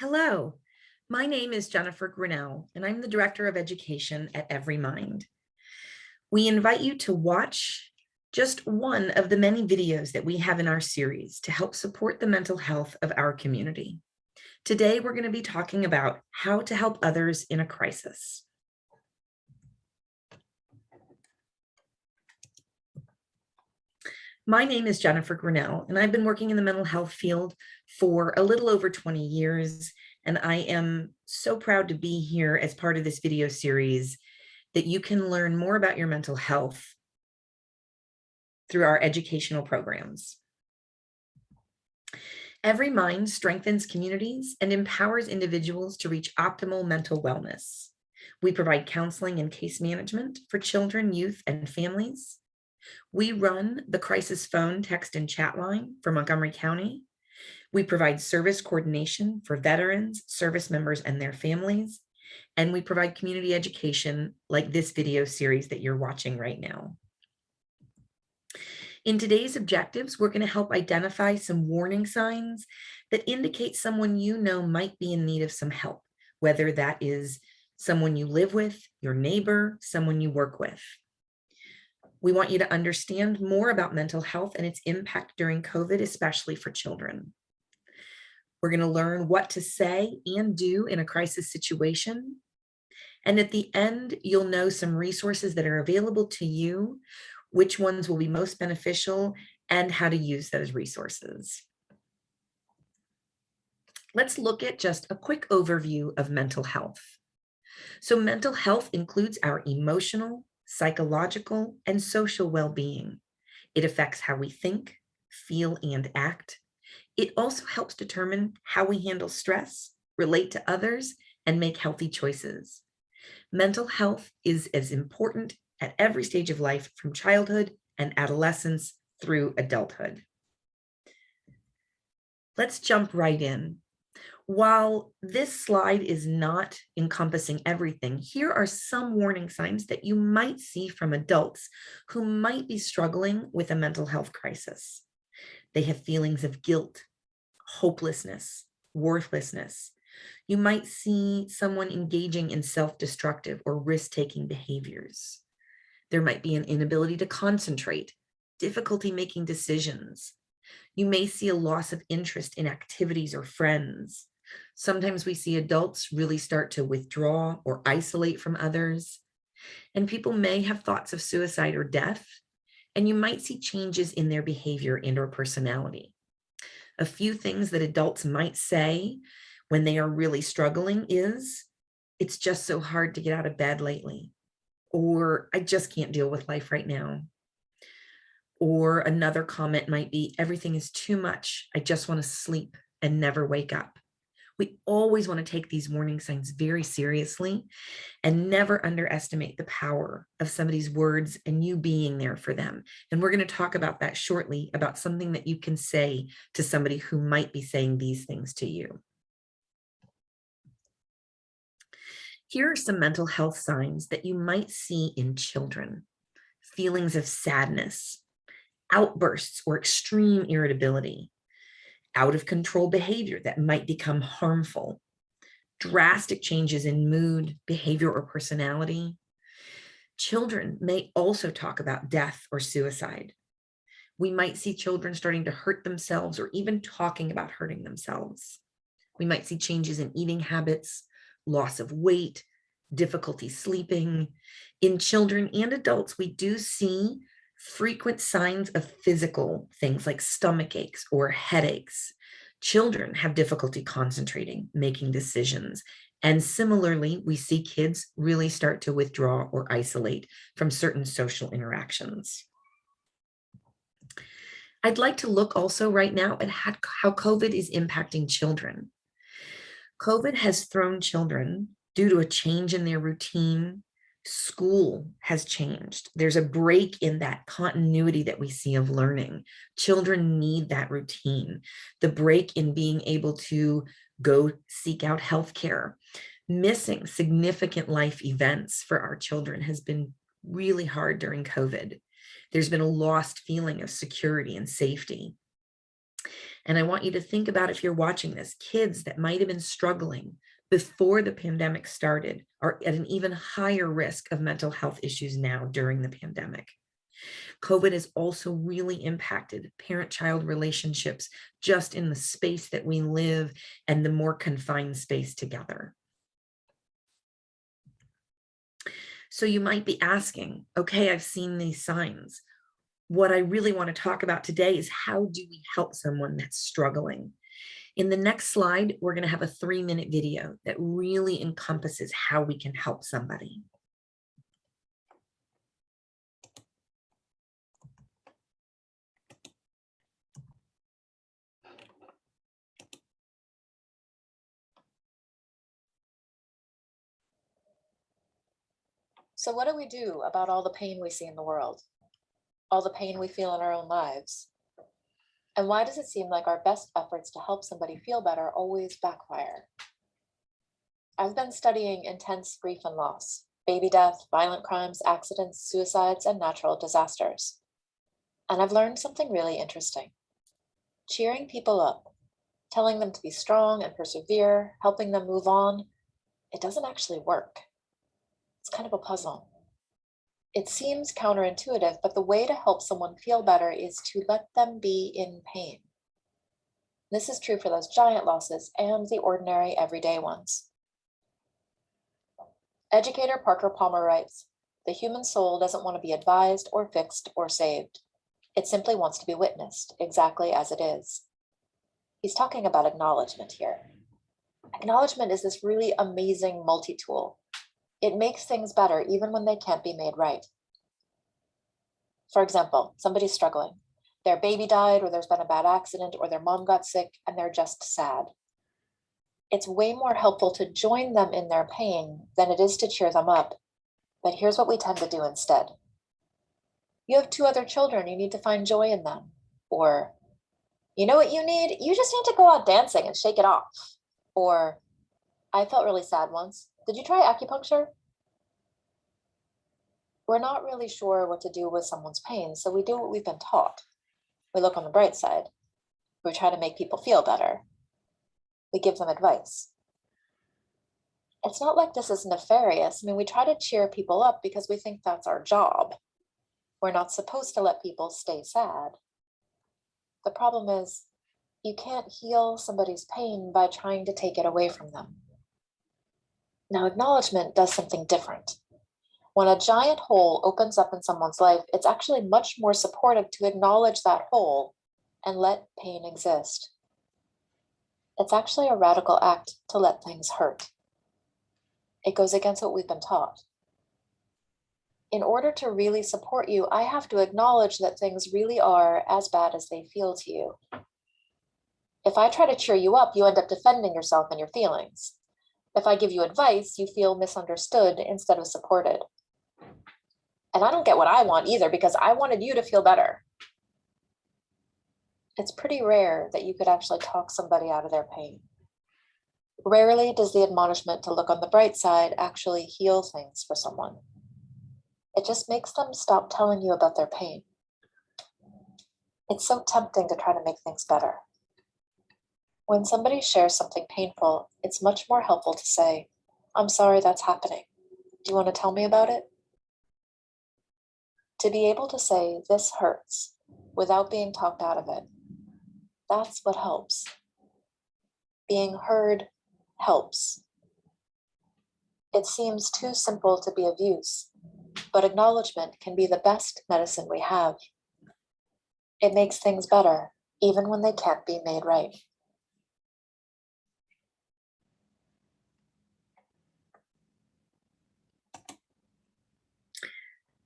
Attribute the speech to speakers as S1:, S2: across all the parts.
S1: Hello, my name is Jennifer Grinnell, and I'm the Director of Education at EveryMind. We invite you to watch just one of the many videos that we have in our series to help support the mental health of our community. Today, we're going to be talking about how to help others in a crisis. My name is Jennifer Grinnell, and I've been working in the mental health field for a little over 20 years. And I am so proud to be here as part of this video series that you can learn more about your mental health through our educational programs. EveryMind strengthens communities and empowers individuals to reach optimal mental wellness. We provide counseling and case management for children, youth, and families. We run the crisis phone, text, and chat line for Montgomery County. We provide service coordination for veterans, service members, and their families. And we provide community education like this video series that you're watching right now. In today's objectives, we're going to help identify some warning signs that indicate someone you know might be in need of some help, whether that is someone you live with, your neighbor, someone you work with. We want you to understand more about mental health and its impact during COVID, especially for children. We're going to learn what to say and do in a crisis situation. And at the end, you'll know some resources that are available to you, which ones will be most beneficial, and how to use those resources. Let's look at just a quick overview of mental health. So mental health includes our emotional, psychological, and social well-being. It affects how we think, feel, and act. It also helps determine how we handle stress, relate to others, and make healthy choices. Mental health is as important at every stage of life, from childhood and adolescence through adulthood. Let's jump right in. While this slide is not encompassing everything, here are some warning signs that you might see from adults who might be struggling with a mental health crisis. They have feelings of guilt, hopelessness, worthlessness. You might see someone engaging in self-destructive or risk-taking behaviors. There might be an inability to concentrate, difficulty making decisions. You may see a loss of interest in activities or friends. Sometimes we see adults really start to withdraw or isolate from others. And people may have thoughts of suicide or death, and you might see changes in their behavior and or personality. A few things that adults might say when they are really struggling is, "It's just so hard to get out of bed lately," or "I just can't deal with life right now." Or another comment might be, "Everything is too much. I just want to sleep and never wake up." We always want to take these warning signs very seriously and never underestimate the power of somebody's words and you being there for them. And we're going to talk about that shortly, about something that you can say to somebody who might be saying these things to you. Here are some mental health signs that you might see in children: feelings of sadness, outbursts or extreme irritability, out of control behavior that might become harmful, drastic changes in mood, behavior, or personality. Children may also talk about death or suicide. We might see children starting to hurt themselves or even talking about hurting themselves. We might see changes in eating habits, loss of weight, difficulty sleeping. In children and adults, we do see frequent signs of physical things like stomach aches or headaches. Children have difficulty concentrating, making decisions. And similarly, we see kids really start to withdraw or isolate from certain social interactions. I'd like to look also right now at how COVID is impacting children. COVID has thrown children, due to a change in their routine. School has changed. There's a break in that continuity that we see of learning. Children need that routine. The break in being able to go seek out healthcare. Missing significant life events for our children has been really hard during COVID. There's been a lost feeling of security and safety. And I want you to think about, if you're watching this, kids that might have been struggling before the pandemic started are at an even higher risk of mental health issues now during the pandemic. COVID has also really impacted parent-child relationships just in the space that we live and the more confined space together. So you might be asking, okay, I've seen these signs. What I really want to talk about today is, how do we help someone that's struggling? In the next slide, we're going to have a 3-minute video that really encompasses how we can help somebody.
S2: So what do we do about all the pain we see in the world? All the pain we feel in our own lives? And why does it seem like our best efforts to help somebody feel better always backfire? I've been studying intense grief and loss, baby death, violent crimes, accidents, suicides, and natural disasters. And I've learned something really interesting. Cheering people up, telling them to be strong and persevere, helping them move on, it doesn't actually work. It's kind of a puzzle. It seems counterintuitive, but the way to help someone feel better is to let them be in pain. This is true for those giant losses and the ordinary everyday ones. Educator Parker Palmer writes, "The human soul doesn't want to be advised or fixed or saved. It simply wants to be witnessed exactly as it is." He's talking about acknowledgement here. Acknowledgement is this really amazing multi-tool. It makes things better even when they can't be made right. For example, somebody's struggling. Their baby died, or there's been a bad accident, or their mom got sick, and they're just sad. It's way more helpful to join them in their pain than it is to cheer them up. But here's what we tend to do instead. You have 2 other children, you need to find joy in them. Or, you know what you need? You just need to go out dancing and shake it off. Or, I felt really sad once. Did you try acupuncture? We're not really sure what to do with someone's pain, so we do what we've been taught. We look on the bright side. We try to make people feel better. We give them advice. It's not like this is nefarious. I mean, we try to cheer people up because we think that's our job. We're not supposed to let people stay sad. The problem is, you can't heal somebody's pain by trying to take it away from them. Now, acknowledgement does something different. When a giant hole opens up in someone's life, it's actually much more supportive to acknowledge that hole and let pain exist. It's actually a radical act to let things hurt. It goes against what we've been taught. In order to really support you, I have to acknowledge that things really are as bad as they feel to you. If I try to cheer you up, you end up defending yourself and your feelings. If I give you advice, you feel misunderstood instead of supported. And I don't get what I want either, because I wanted you to feel better. It's pretty rare that you could actually talk somebody out of their pain. Rarely does the admonishment to look on the bright side actually heal things for someone. It just makes them stop telling you about their pain. It's so tempting to try to make things better. When somebody shares something painful, it's much more helpful to say, "I'm sorry that's happening. Do you want to tell me about it?" To be able to say, "This hurts," without being talked out of it, that's what helps. Being heard helps. It seems too simple to be of use, but acknowledgement can be the best medicine we have. It makes things better, even when they can't be made right.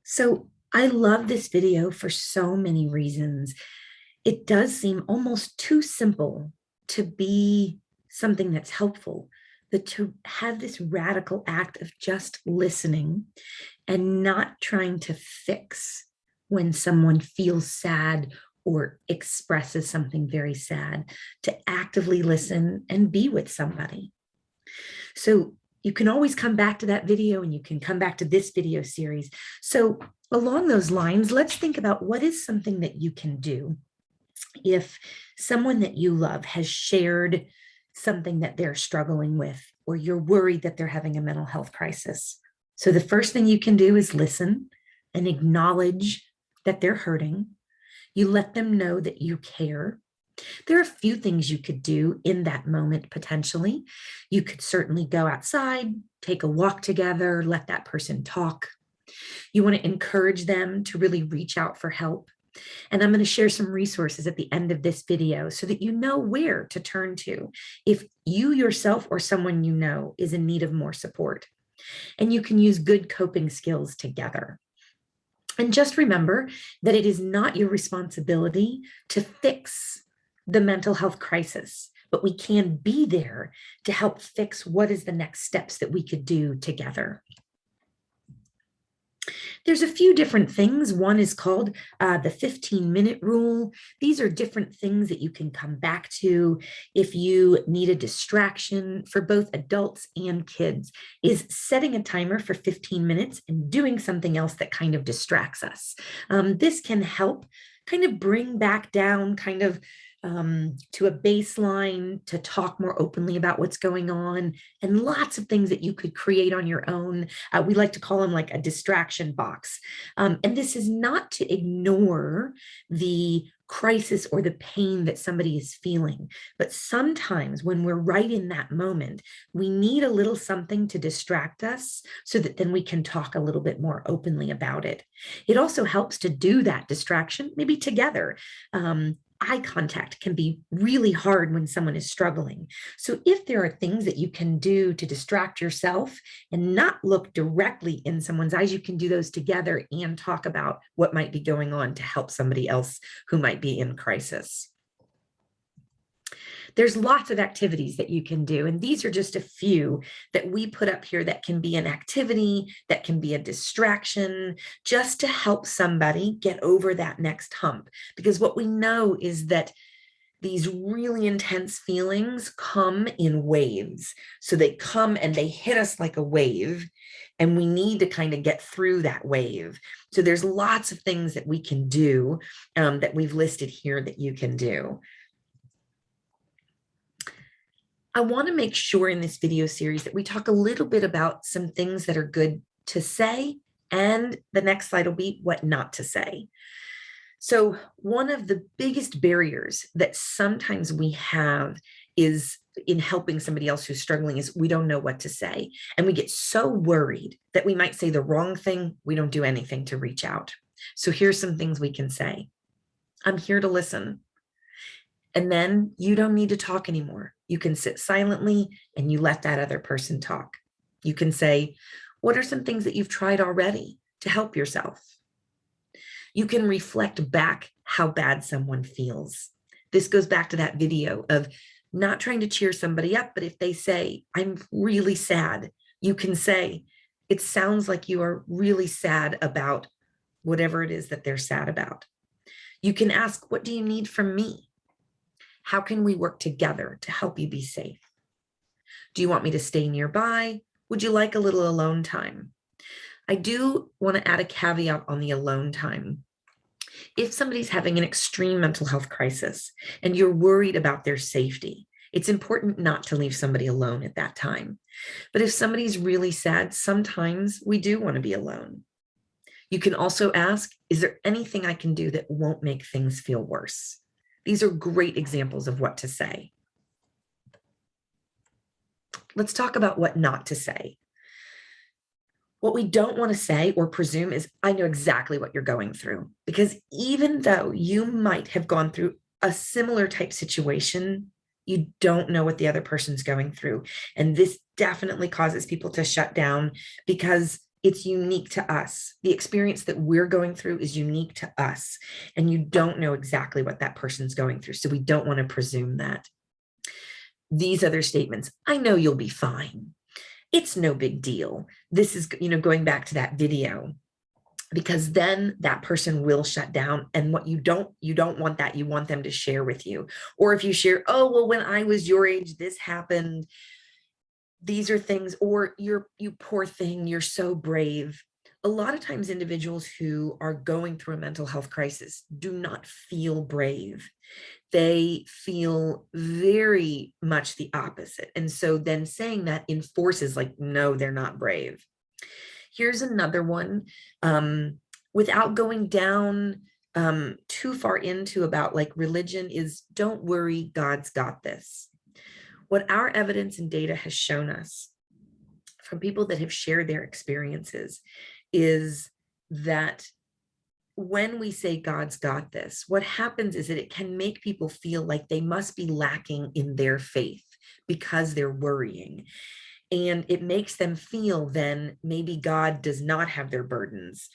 S1: So I love this video for so many reasons. It does seem almost too simple to be something that's helpful, but to have this radical act of just listening and not trying to fix when someone feels sad or expresses something very sad, to actively listen and be with somebody. So you can always come back to that video, and you can come back to this video series. So along those lines, let's think about what is something that you can do If someone that you love has shared something that they're struggling with, or you're worried that they're having a mental health crisis. So the first thing you can do is listen and acknowledge that they're hurting. You let them know that you care. There are a few things you could do in that moment potentially. You could certainly go outside, take a walk together, let that person talk. You want to encourage them to really reach out for help. And I'm going to share some resources at the end of this video so that you know where to turn to if you yourself or someone you know is in need of more support. And you can use good coping skills together. And just remember that it is not your responsibility to fix the mental health crisis, but we can be there to help fix what is the next steps that we could do together. There's a few different things. One is called the 15-minute rule. These are different things that you can come back to if you need a distraction for both adults and kids, is setting a timer for 15 minutes and doing something else that kind of distracts us. This can help kind of bring back down to a baseline, to talk more openly about what's going on, and lots of things that you could create on your own. We like to call them like a distraction box. And this is not to ignore the crisis or the pain that somebody is feeling. But sometimes when we're right in that moment, we need a little something to distract us so that then we can talk a little bit more openly about it. It also helps to do that distraction maybe together. Eye contact can be really hard when someone is struggling. So if there are things that you can do to distract yourself and not look directly in someone's eyes, you can do those together and talk about what might be going on to help somebody else who might be in crisis. There's lots of activities that you can do, and these are just a few that we put up here that can be an activity, that can be a distraction, just to help somebody get over that next hump. Because what we know is that these really intense feelings come in waves. So they come and they hit us like a wave, and we need to kind of get through that wave. So there's lots of things that we can do that we've listed here that you can do. I want to make sure in this video series that we talk a little bit about some things that are good to say, and the next slide will be what not to say. So one of the biggest barriers that sometimes we have is in helping somebody else who's struggling is we don't know what to say. And we get so worried that we might say the wrong thing. We don't do anything to reach out. So here's some things we can say. I'm here to listen. And then you don't need to talk anymore. You can sit silently and you let that other person talk. You can say, what are some things that you've tried already to help yourself? You can reflect back how bad someone feels. This goes back to that video of not trying to cheer somebody up, but if they say, I'm really sad, you can say, it sounds like you are really sad about whatever it is that they're sad about. You can ask, what do you need from me? How can we work together to help you be safe? Do you want me to stay nearby? Would you like a little alone time? I do want to add a caveat on the alone time. If somebody's having an extreme mental health crisis and you're worried about their safety, it's important not to leave somebody alone at that time. But if somebody's really sad, sometimes we do want to be alone. You can also ask, is there anything I can do that won't make things feel worse? These are great examples of what to say. Let's talk about what not to say. What we don't want to say or presume is, I know exactly what you're going through. Because even though you might have gone through a similar type situation, you don't know what the other person's going through. And this definitely causes people to shut down because it's unique to us. The experience that we're going through is unique to us, and you don't know exactly what that person's going through. So we don't want to presume that. These other statements, I know you'll be fine. It's no big deal. This is, going back to that video, because then that person will shut down. And what you don't want that. You want them to share with you. Or if you share, oh, well, when I was your age, this happened. These are things, or you poor thing, you're so brave. A lot of times individuals who are going through a mental health crisis do not feel brave. They feel very much the opposite. And so then saying that enforces, like, no, they're not brave. Here's another one, without going down too far into about like religion, is don't worry, God's got this. What our evidence and data has shown us from people that have shared their experiences is that when we say God's got this, what happens is that it can make people feel like they must be lacking in their faith because they're worrying. And it makes them feel then maybe God does not have their burdens.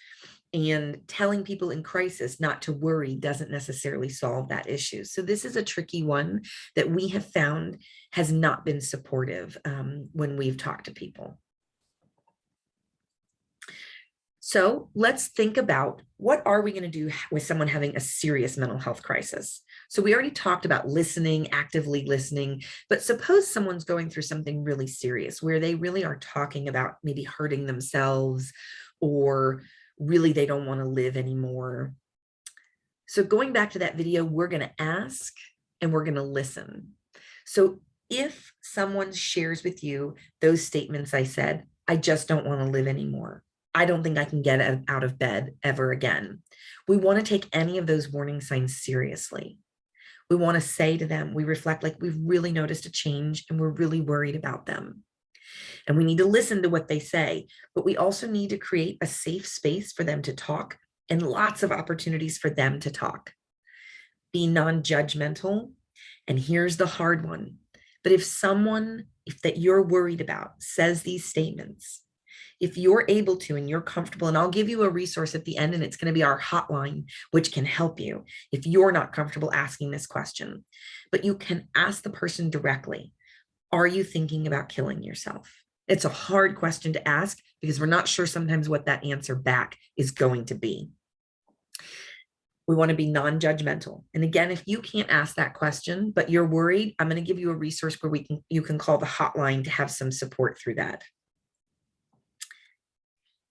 S1: And telling people in crisis not to worry doesn't necessarily solve that issue. So this is a tricky one that we have found has not been supportive when we've talked to people. So let's think about, what are we going to do with someone having a serious mental health crisis? So we already talked about listening, actively listening, but suppose someone's going through something really serious where they really are talking about maybe hurting themselves, or really they don't want to live anymore. So going back to that video, we're going to ask and we're going to listen. So if someone shares with you those statements I said, I just don't want to live anymore, I don't think I can get out of bed ever again, we want to take any of those warning signs seriously. We want to say to them, we reflect like we've really noticed a change and we're really worried about them. And we need to listen to what they say, but we also need to create a safe space for them to talk and lots of opportunities for them to talk. Be non-judgmental. And here's the hard one. But if someone that you're worried about says these statements, if you're able to and you're comfortable, and I'll give you a resource at the end, and it's going to be our hotline, which can help you if you're not comfortable asking this question. But you can ask the person directly, are you thinking about killing yourself? It's a hard question to ask because we're not sure sometimes what that answer back is going to be. We want to be non-judgmental. And again, if you can't ask that question, but you're worried, I'm going to give you a resource where you can call the hotline to have some support through that.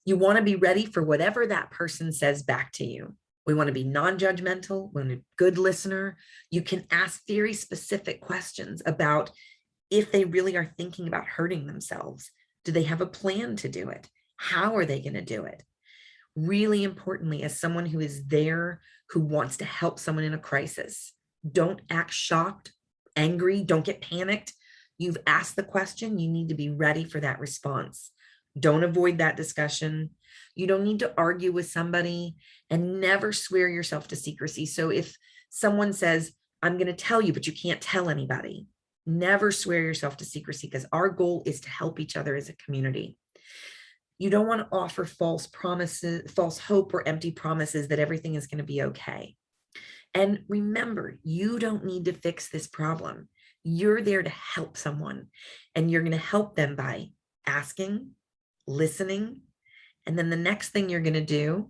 S1: You want to be ready for whatever that person says back to you. We want to be non-judgmental. We want to be a good listener. You can ask very specific questions about if they really are thinking about hurting themselves. Do they have a plan to do it? How are they going to do it? Really importantly, as someone who is there, who wants to help someone in a crisis, don't act shocked, angry, don't get panicked. You've asked the question, you need to be ready for that response. Don't avoid that discussion. You don't need to argue with somebody, and never swear yourself to secrecy. So if someone says, I'm going to tell you, but you can't tell anybody, never swear yourself to secrecy, because our goal is to help each other as a community. You don't want to offer false promises, false hope, or empty promises that everything is going to be okay. And remember, you don't need to fix this problem. You're there to help someone, and you're going to help them by asking, listening, and then the next thing you're going to do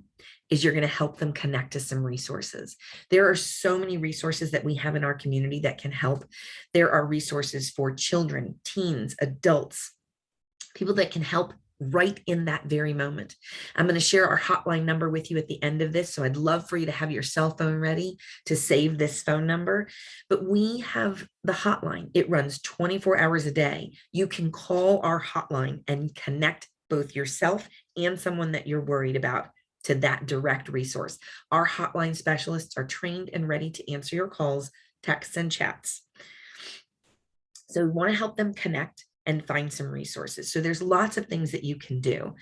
S1: is you're going to help them connect to some resources. There are so many resources that we have in our community that can help. There are resources for children, teens, adults, people that can help right in that very moment. I'm going to share our hotline number with you at the end of this. So I'd love for you to have your cell phone ready to save this phone number. But we have the hotline. It runs 24 hours a day. You can call our hotline and connect both yourself and someone that you're worried about to that direct resource. Our hotline specialists are trained and ready to answer your calls, texts, and chats. So we want to help them connect and find some resources. So there's lots of things that you can do.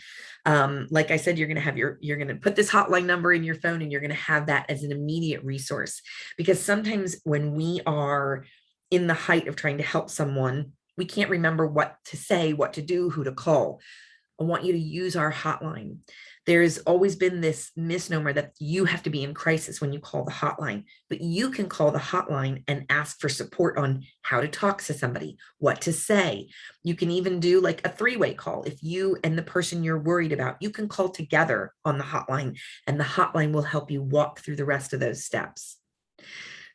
S1: Like I said, you're going to put this hotline number in your phone, and you're going to have that as an immediate resource, because sometimes when we are in the height of trying to help someone, we can't remember what to say, what to do, who to call. I want you to use our hotline. There's always been this misnomer that you have to be in crisis when you call the hotline, but you can call the hotline and ask for support on how to talk to somebody, what to say. You can even do like a three-way call. If you and the person you're worried about, you can call together on the hotline, and the hotline will help you walk through the rest of those steps.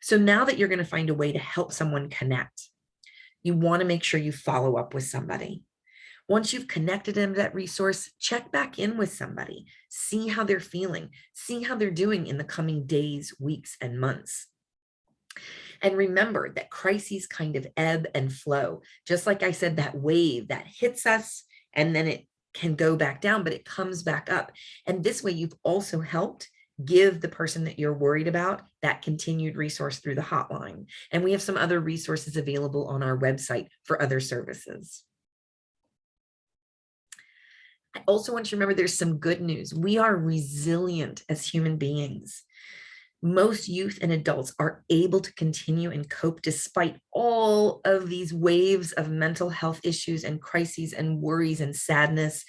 S1: So now that you're going to find a way to help someone connect, you want to make sure you follow up with somebody. Once you've connected them to that resource, check back in with somebody, see how they're feeling, see how they're doing in the coming days, weeks, and months. And remember that crises kind of ebb and flow. Just like I said, that wave that hits us and then it can go back down, but it comes back up. And this way, you've also helped give the person that you're worried about that continued resource through the hotline. And we have some other resources available on our website for other services. I also want you to remember there's some good news. We are resilient as human beings. Most youth and adults are able to continue and cope despite all of these waves of mental health issues and crises and worries and sadness.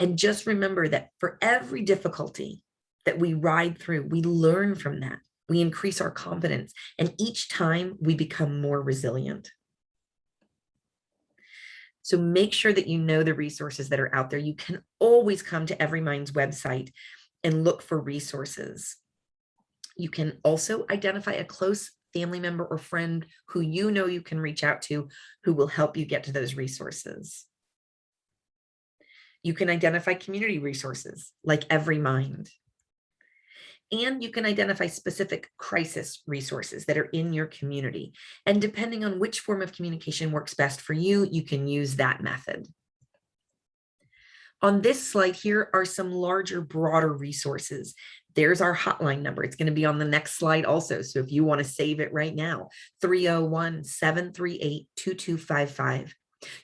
S1: And just remember that for every difficulty that we ride through, we learn from that. We increase our confidence, and each time we become more resilient. So make sure that you know the resources that are out there. You can always come to Everymind's website and look for resources. You can also identify a close family member or friend who you know you can reach out to, who will help you get to those resources. You can identify community resources like Everymind. And you can identify specific crisis resources that are in your community. And depending on which form of communication works best for you, you can use that method. On this slide here are some larger, broader resources. There's our hotline number. It's going to be on the next slide also. So if you want to save it right now, 301-738-2255.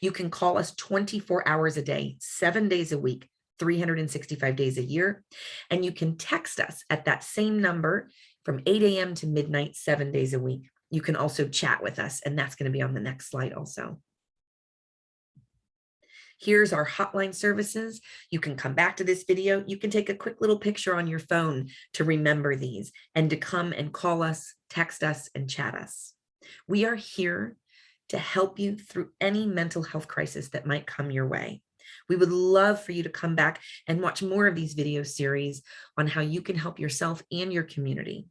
S1: You can call us 24 hours a day, 7 days a week, 365 days a year. And you can text us at that same number from 8 a.m. to midnight, 7 days a week. You can also chat with us, and that's going to be on the next slide also. Here's our hotline services. You can come back to this video. You can take a quick little picture on your phone to remember these and to come and call us, text us, and chat us. We are here to help you through any mental health crisis that might come your way. We would love for you to come back and watch more of these video series on how you can help yourself and your community.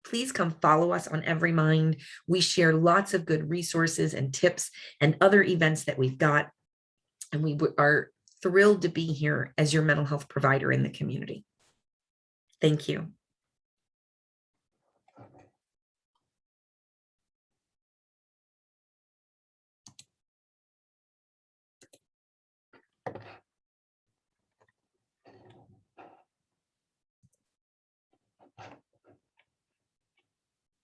S1: Please come follow us on Everymind. We share lots of good resources and tips and other events that we've got. And we are thrilled to be here as your mental health provider in the community. Thank you.